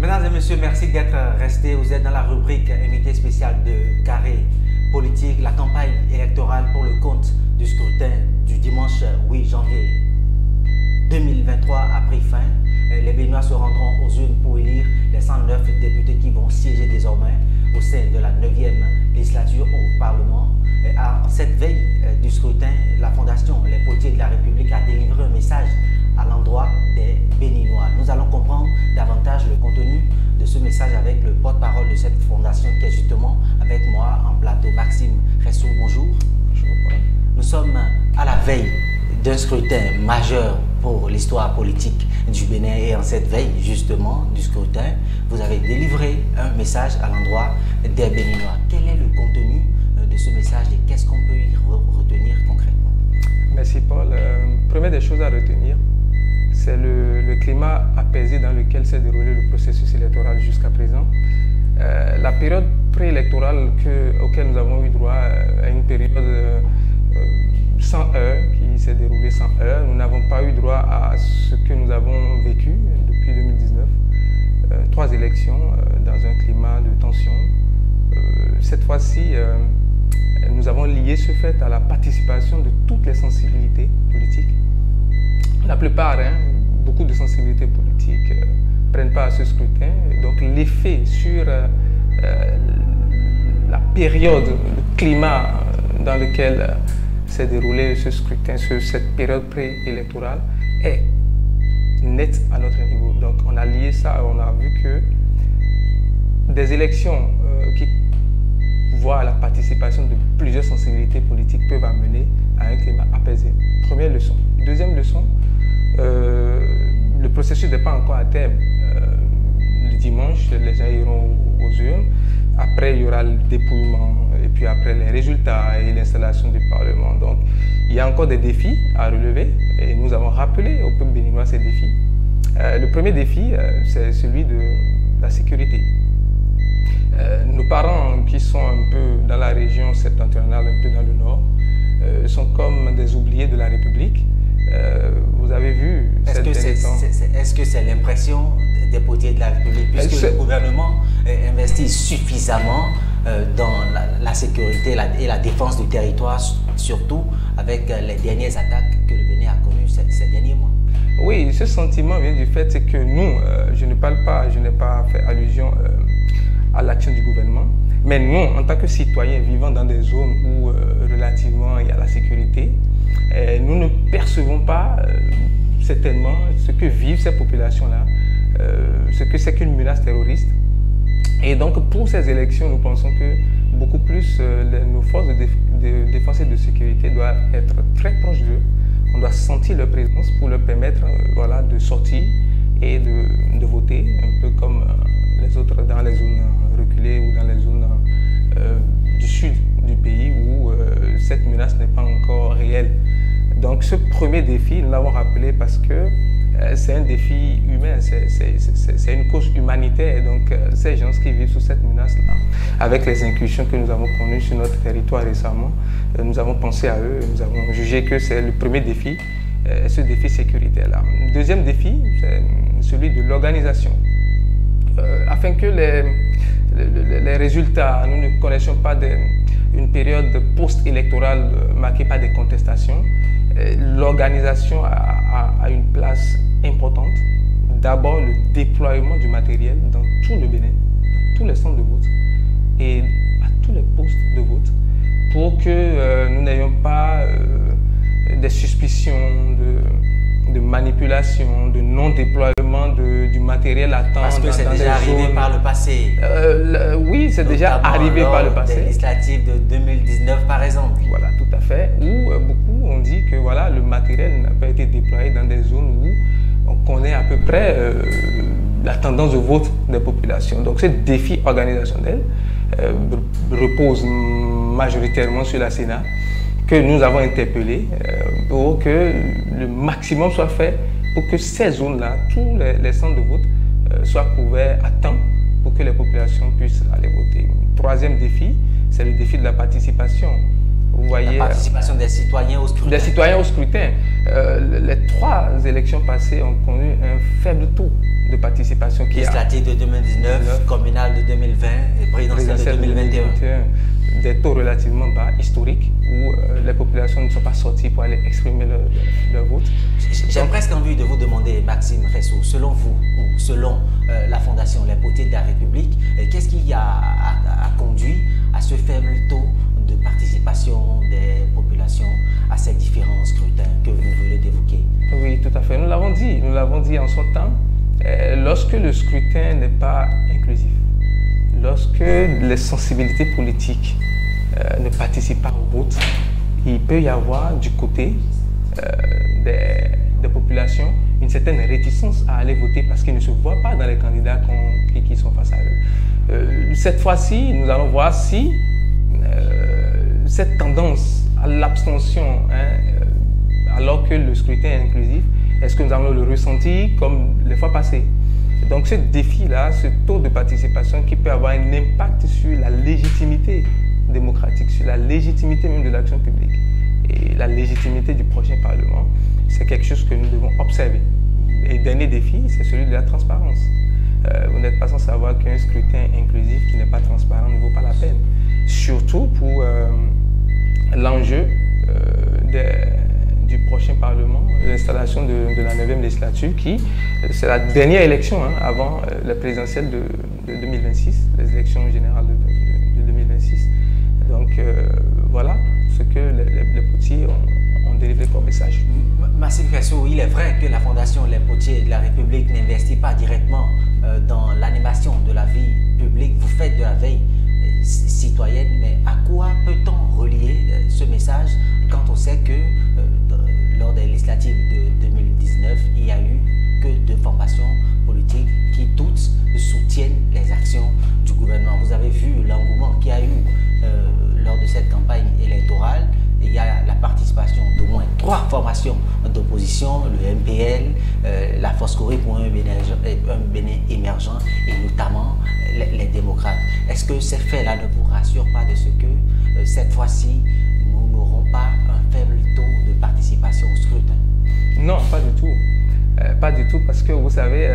Mesdames et messieurs, merci d'être restés. Vous êtes dans la rubrique invité spécial de Carré Politique, la campagne électorale pour le compte du scrutin du dimanche 8 janvier 2023 a pris fin. Les Béninois se rendront aux urnes pour élire les 109 députés qui vont siéger désormais au sein de la 9e législature au Parlement. À cette veille du scrutin, la Fondation Les Potiers de la République a délivré un message à l'endroit des Béninois. Nous allons comprendre davantage le contenu de ce message avec le porte-parole de cette fondation qui est justement avec moi en plateau, Maxime Ressou. Bonjour. Bonjour. Nous sommes à la veille d'un scrutin majeur pour l'histoire politique du Bénin et en cette veille justement du scrutin, vous avez délivré un message à l'endroit des Béninois. Quel est le contenu de ce message et qu'est-ce qu'on peut y retenir concrètement? Merci Paul. Première des choses à retenir, c'est le climat apaisé dans lequel s'est déroulé le processus électoral jusqu'à présent. La période préélectorale auquel nous avons eu droit à une période sans heurts, qui s'est déroulée sans heurts. Nous n'avons pas eu droit à ce que nous avons vécu depuis 2019. 3 élections dans un climat de tension. Cette fois-ci, nous avons lié ce fait à la participation de toutes les sensibilités politiques. La plupart, beaucoup de sensibilités politiques prennent part à ce scrutin. Donc l'effet sur la période, le climat dans lequel s'est déroulé ce scrutin, cette période préélectorale est net à notre niveau. Donc on a lié ça, on a vu que des élections qui voient la participation de plusieurs sensibilités politiques peuvent amener à un climat apaisé. Première leçon. Deuxième leçon, le processus n'est pas encore à terme. Le dimanche, les gens iront aux urnes. Après, il y aura le dépouillement et puis après les résultats et l'installation du Parlement. Donc, il y a encore des défis à relever et nous avons rappelé au peuple béninois ces défis. Le premier défi, c'est celui de la sécurité. Nos parents qui sont un peu dans la région septentrionale, un peu dans le nord, sont comme des oubliés de la République. Vous avez vu... Est-ce que c'est l'impression des potiers de la République, puisque le gouvernement investit suffisamment dans la sécurité et la défense du territoire, surtout avec les dernières attaques que le Bénin a connues ces derniers mois? Oui, ce sentiment vient du fait que nous, je n'ai pas fait allusion à l'action du gouvernement, mais nous, en tant que citoyens vivant dans des zones où relativement il y a la sécurité, nous ne percevons pas certainement ce que vivent ces populations-là, ce que c'est qu'une menace terroriste. Et donc pour ces élections, nous pensons que beaucoup plus nos forces de défense et de sécurité doivent être très proches d'eux. On doit sentir leur présence pour leur permettre voilà, de sortir et de voter, un peu comme les autres dans les zones reculées ou dans les zones du sud du pays où cette menace n'est pas encore réelle. Donc ce premier défi, nous l'avons rappelé parce que c'est un défi humain, c'est une cause humanitaire. Donc ces gens qui vivent sous cette menace-là, avec les incursions que nous avons connues sur notre territoire récemment, nous avons pensé à eux, nous avons jugé que c'est le premier défi, ce défi sécuritaire-là. Deuxième défi, c'est celui de l'organisation. Afin que les résultats, nous ne connaissions pas une période post-électorale marquée par des contestations, l'organisation a une place importante. D'abord, le déploiement du matériel dans tout le Bénin, dans tous les centres de vote et à tous les postes de vote, pour que nous n'ayons pas des suspicions de manipulation, de non-déploiement du matériel à temps. Parce que c'est déjà arrivé par le passé. Oui, c'est déjà arrivé par le passé. Des législatives de 2019 par exemple. Voilà, tout à fait. Où beaucoup ont dit que voilà, le matériel n'a pas été déployé dans des zones où on connaît à peu près la tendance de vote des populations. Donc ce défi organisationnel repose majoritairement sur la Sénat, que nous avons interpellé pour que le maximum soit fait pour que ces zones-là, tous les centres de vote soient couverts à temps pour que les populations puissent aller voter. Troisième défi, c'est le défi de la participation. Vous voyez, la participation des citoyens au scrutin. Des citoyens au scrutin. Les 3 élections passées ont connu un faible taux de participation. Législative de 2019, communale de 2020 et présidentielle de 2021. Des taux relativement bas, historiques, où les populations ne sont pas sorties pour aller exprimer leur vote. J'ai presque envie de vous demander, Maxime Ressou, selon vous, ou selon la Fondation Les Potiers de la République, qu'est-ce qui a conduit à ce faible taux de participation des populations à ces différents scrutins que vous venez d'évoquer? Oui, tout à fait. Nous l'avons dit en son temps, lorsque le scrutin n'est pas inclusif, lorsque les sensibilités politiques ne participent pas au vote, il peut y avoir du côté des populations une certaine réticence à aller voter parce qu'ils ne se voient pas dans les candidats qui sont face à eux. Cette fois-ci, nous allons voir si cette tendance à l'abstention, alors que le scrutin est inclusif, est-ce que nous allons le ressentir comme les fois passées? Donc ce défi-là, ce taux de participation qui peut avoir un impact sur la légitimité démocratique, sur la légitimité même de l'action publique et la légitimité du prochain Parlement, c'est quelque chose que nous devons observer. Et le dernier défi, c'est celui de la transparence. Vous n'êtes pas sans savoir qu'un scrutin inclusif qui n'est pas transparent ne vaut pas la peine. Surtout pour l'enjeu du prochain Parlement, l'installation de la 9e législature, qui c'est la dernière élection avant la présidentielle de 2026, les élections générales de 2026. Donc voilà ce que les Potiers ont délivré comme message. Maxime Ressou, il est vrai que la Fondation Les Potiers de la République n'investit pas directement dans l'animation de la vie publique. Vous faites de la veille citoyenne, mais à quoi peut-on relier ce message quand on sait que lors des législatives de 2019, il n'y a eu que 2 formations politiques qui toutes soutiennent les actions du gouvernement? Vous avez vu l'engouement qu'il y a eu lors de cette campagne électorale. Il y a la participation d'au moins 3 formations d'opposition, le MPL, la Force Corée pour un Bénin émergent et notamment les démocrates. Est-ce que ces faits-là ne vous rassurent pas de ce que cette fois-ci, nous n'aurons pas un faible taux de participation au scrutin? Non, pas du tout. Pas du tout, parce que vous savez,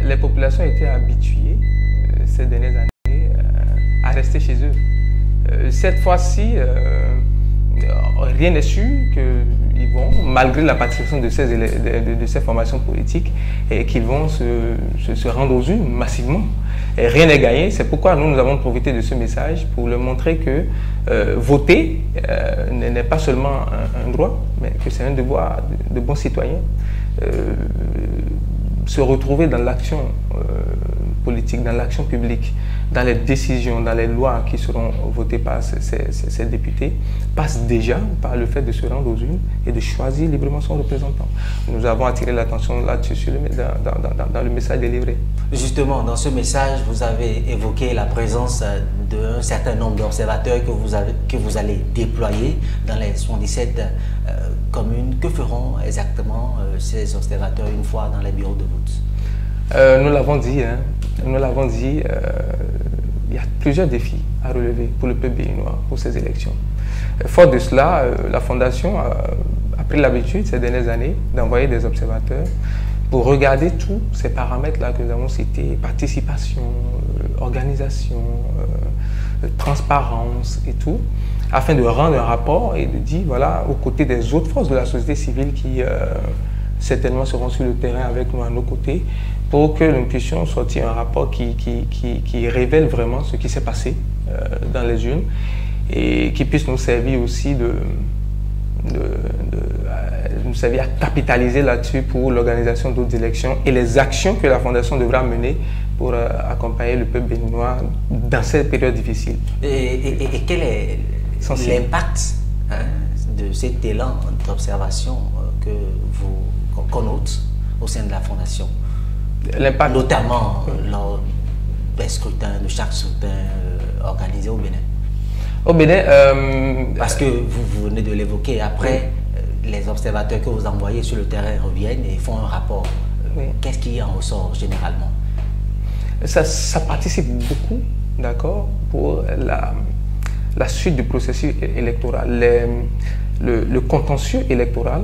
les populations étaient habituées ces dernières années à rester chez eux. Cette fois-ci, rien n'est sûr qu'ils vont, malgré la participation de ces formations politiques, et qu'ils vont se rendre aux urnes massivement. Et rien n'est gagné. C'est pourquoi nous avons profité de ce message pour leur montrer que voter n'est pas seulement un droit, mais que c'est un devoir de bons citoyens. Se retrouver dans l'action politique, dans l'action publique, dans les décisions, dans les lois qui seront votées par ces députés, passe déjà par le fait de se rendre aux urnes et de choisir librement son représentant. Nous avons attiré l'attention là-dessus dans le message délivré. Justement, dans ce message, vous avez évoqué la présence d'un certain nombre d'observateurs que vous allez déployer dans les 77 communes. Que feront exactement ces observateurs une fois dans les bureaux de vote? Nous l'avons dit, il y a plusieurs défis à relever pour le peuple béninois pour ces élections. Fort de cela, la Fondation a pris l'habitude ces dernières années d'envoyer des observateurs pour regarder tous ces paramètres-là que nous avons cités, participation, organisation, transparence et tout, afin de rendre un rapport et de dire, voilà, aux côtés des autres forces de la société civile qui certainement seront sur le terrain avec nous à nos côtés, pour que nous puissions sortir un rapport qui révèle vraiment ce qui s'est passé dans les urnes et qui puisse nous servir aussi nous servir à capitaliser là-dessus pour l'organisation d'autres élections et les actions que la Fondation devra mener pour accompagner le peuple béninois dans cette période difficile. Et quel est l'impact de cet élan d'observation qu'on note au sein de la Fondation? L'impact notamment lors des scrutins, de chaque scrutin organisé au Bénin. Au Bénin, parce que vous venez de l'évoquer, après, les observateurs que vous envoyez sur le terrain reviennent et font un rapport. Qu'est-ce qui en ressort généralement? Ça participe beaucoup, d'accord, pour la suite du processus électoral. Le contentieux électoral,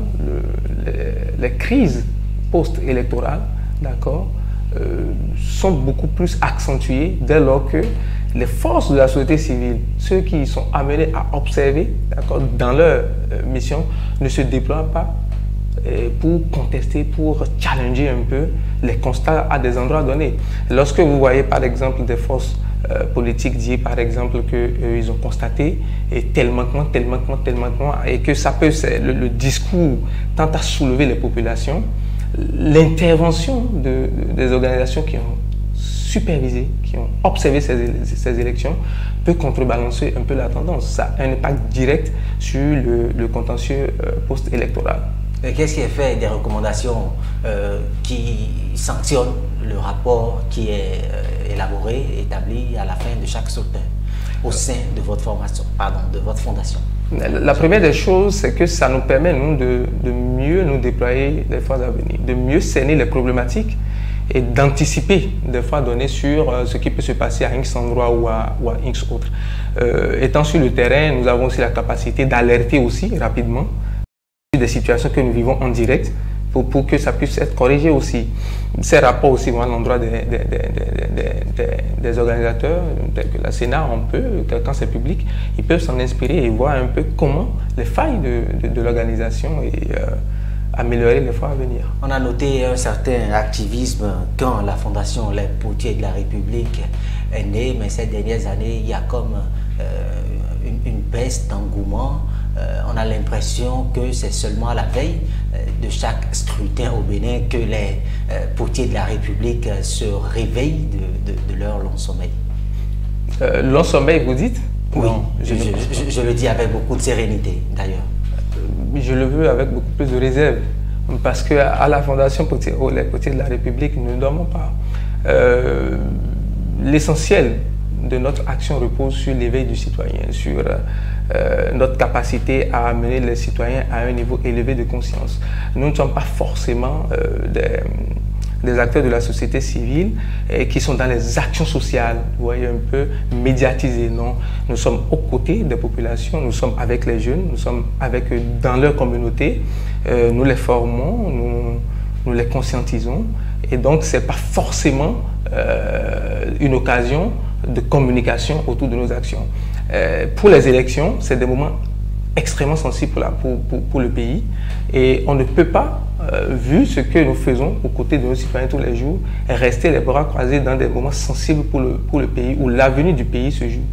les crises post-électorales, d'accord, sont beaucoup plus accentuées dès lors que les forces de la société civile, ceux qui sont amenés à observer, d'accord, dans leur mission, ne se déploient pas pour contester, pour challenger un peu les constats à des endroits donnés. Lorsque vous voyez par exemple des forces politiques dire par exemple qu'ils ont constaté tel manquement, et que ça peut, le discours tend à soulever les populations, l'intervention des organisations qui ont supervisé, qui ont observé ces élections peut contrebalancer un peu la tendance. Ça a un impact direct sur le contentieux post-électoral. Qu'est-ce qui est fait des recommandations qui sanctionnent le rapport qui est établi à la fin de chaque scrutin au sein de votre formation, de votre fondation? La première des choses, c'est que ça nous permet, nous, de mieux nous déployer les fois à venir, de mieux cerner les problématiques et d'anticiper des fois données sur ce qui peut se passer à X endroit ou à X autre. Étant sur le terrain, nous avons aussi la capacité d'alerter aussi rapidement des situations que nous vivons en direct pour que ça puisse être corrigé aussi. Ces rapports aussi vont à l'endroit des organisateurs, tels que la Sénat, quand c'est public, ils peuvent s'en inspirer et voir un peu comment les failles de l'organisation et améliorer les fois à venir. On a noté un certain activisme quand la Fondation Les Potiers de la République est née, mais ces dernières années, il y a comme une baisse d'engouement. On a l'impression que c'est seulement à la veille de chaque scrutin au Bénin que les potiers de la République se réveillent de leur long sommeil. Long sommeil, vous dites? Oui, non, je le dis avec beaucoup de sérénité d'ailleurs. Je le veux avec beaucoup plus de réserve, parce qu'à la Fondation Les Potiers de la République, nous ne dormons pas. L'essentiel de notre action repose sur l'éveil du citoyen, sur notre capacité à amener les citoyens à un niveau élevé de conscience. Nous ne sommes pas forcément des acteurs de la société civile qui sont dans les actions sociales, vous voyez, un peu médiatisées, non. Nous sommes aux côtés des populations, nous sommes avec les jeunes, nous sommes avec eux dans leur communauté, nous les formons, nous les conscientisons, et donc ce n'est pas forcément une occasion de communication autour de nos actions. Pour les élections, c'est des moments extrêmement sensibles pour le pays, et on ne peut pas, vu ce que nous faisons aux côtés de nos citoyens tous les jours, rester les bras croisés dans des moments sensibles pour le pays, où l'avenir du pays se joue.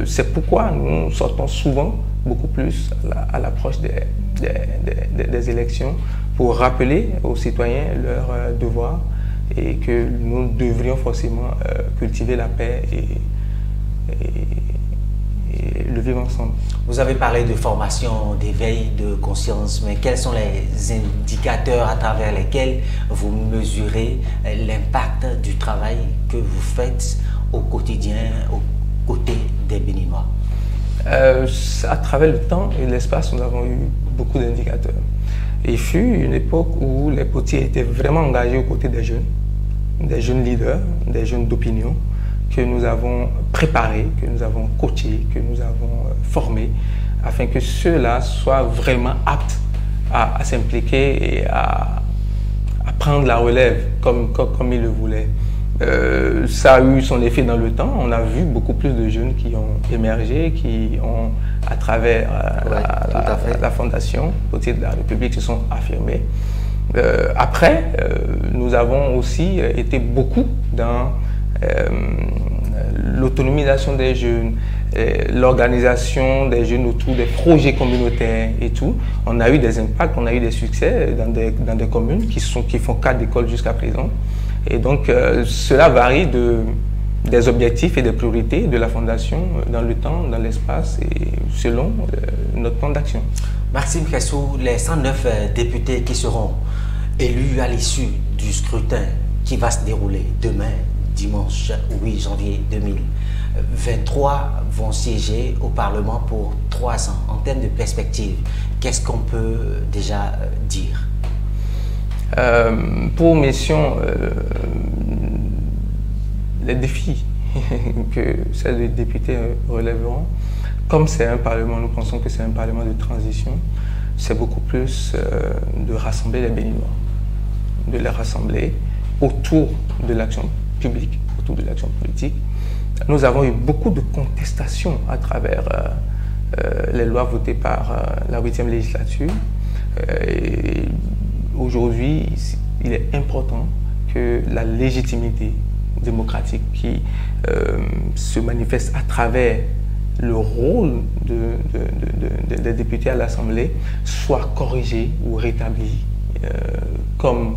C'est pourquoi nous sortons souvent beaucoup plus à l'approche des élections pour rappeler aux citoyens leurs devoirs, et que nous devrions forcément cultiver la paix et le vivre ensemble. Vous avez parlé de formation, d'éveil de conscience, mais quels sont les indicateurs à travers lesquels vous mesurez l'impact du travail que vous faites au quotidien, aux côtés des Béninois? À travers le temps et l'espace, nous avons eu beaucoup d'indicateurs. Il fut une époque où les potiers étaient vraiment engagés aux côtés des jeunes leaders, des jeunes d'opinion, que nous avons préparés, que nous avons coachés, que nous avons formés, afin que ceux-là soient vraiment aptes à s'impliquer et à prendre la relève comme ils le voulaient. Ça a eu son effet dans le temps. On a vu beaucoup plus de jeunes qui ont émergé, qui ont, à travers la Fondation Potiers de la République, se sont affirmés. Après, nous avons aussi été beaucoup dans l'autonomisation des jeunes, l'organisation des jeunes autour des projets communautaires et tout. On a eu des impacts, on a eu des succès dans des communes qui font 4 écoles jusqu'à présent. Et donc, cela varie des objectifs et des priorités de la Fondation dans le temps, dans l'espace et selon notre plan d'action. Maxime Kessou, les 109 députés qui seront élus à l'issue du scrutin qui va se dérouler demain, dimanche 8 janvier 2023, vont siéger au Parlement pour 3 ans. En termes de perspective, qu'est-ce qu'on peut déjà dire? Pour mission, les défis que ces députés relèveront comme c'est un parlement, nous pensons que c'est un parlement de transition, c'est beaucoup plus de rassembler les Béninois, de les rassembler autour de l'action publique, autour de l'action politique. Nous avons eu beaucoup de contestations à travers les lois votées par la 8e législature. Aujourd'hui, il est important que la légitimité démocratique qui se manifeste à travers le rôle des députés à l'Assemblée soit corrigée ou rétablie, comme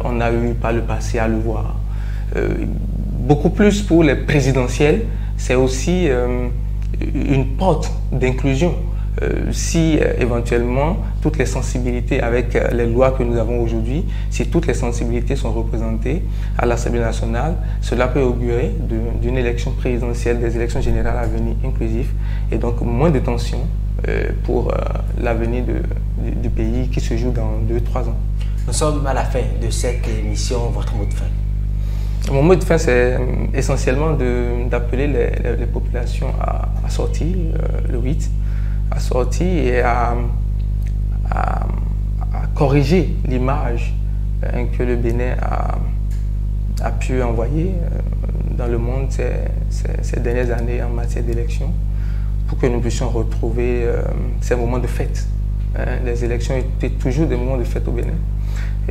on a eu par le passé à le voir. Beaucoup plus pour les présidentielles, c'est aussi une porte d'inclusion. Si éventuellement toutes les sensibilités avec les lois que nous avons aujourd'hui, si toutes les sensibilités sont représentées à l'Assemblée nationale, cela peut augurer d'une élection présidentielle, des élections générales à venir inclusives et donc moins de tension pour l'avenir du pays qui se joue dans 2-3 ans. Nous sommes à la fin de cette émission. Votre mot de fin? Mon mot de fin, c'est essentiellement d'appeler les populations à sortir le 8, à sortir et à corriger l'image que le Bénin a pu envoyer dans le monde ces dernières années en matière d'élection, pour que nous puissions retrouver ces moments de fête. Les élections étaient toujours des moments de fête au Bénin.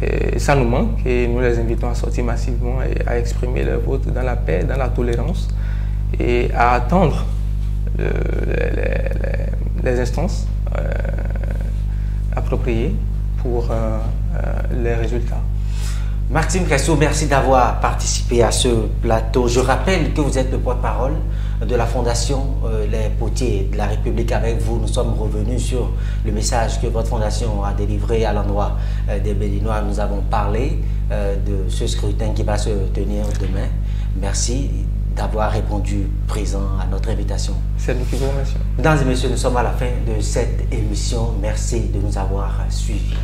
Et ça nous manque et nous les invitons à sortir massivement et à exprimer leur vote dans la paix, dans la tolérance et à attendre les instances appropriées pour les résultats. Maxime Kresso, merci d'avoir participé à ce plateau. Je rappelle que vous êtes le porte-parole de la Fondation Les Potiers de la République. Avec vous, nous sommes revenus sur le message que votre fondation a délivré à l'endroit des Béninois. Nous avons parlé de ce scrutin qui va se tenir demain. Merci d'avoir répondu présent à notre invitation. C'est nous qui vous remercions. Mesdames et messieurs, nous sommes à la fin de cette émission. Merci de nous avoir suivis.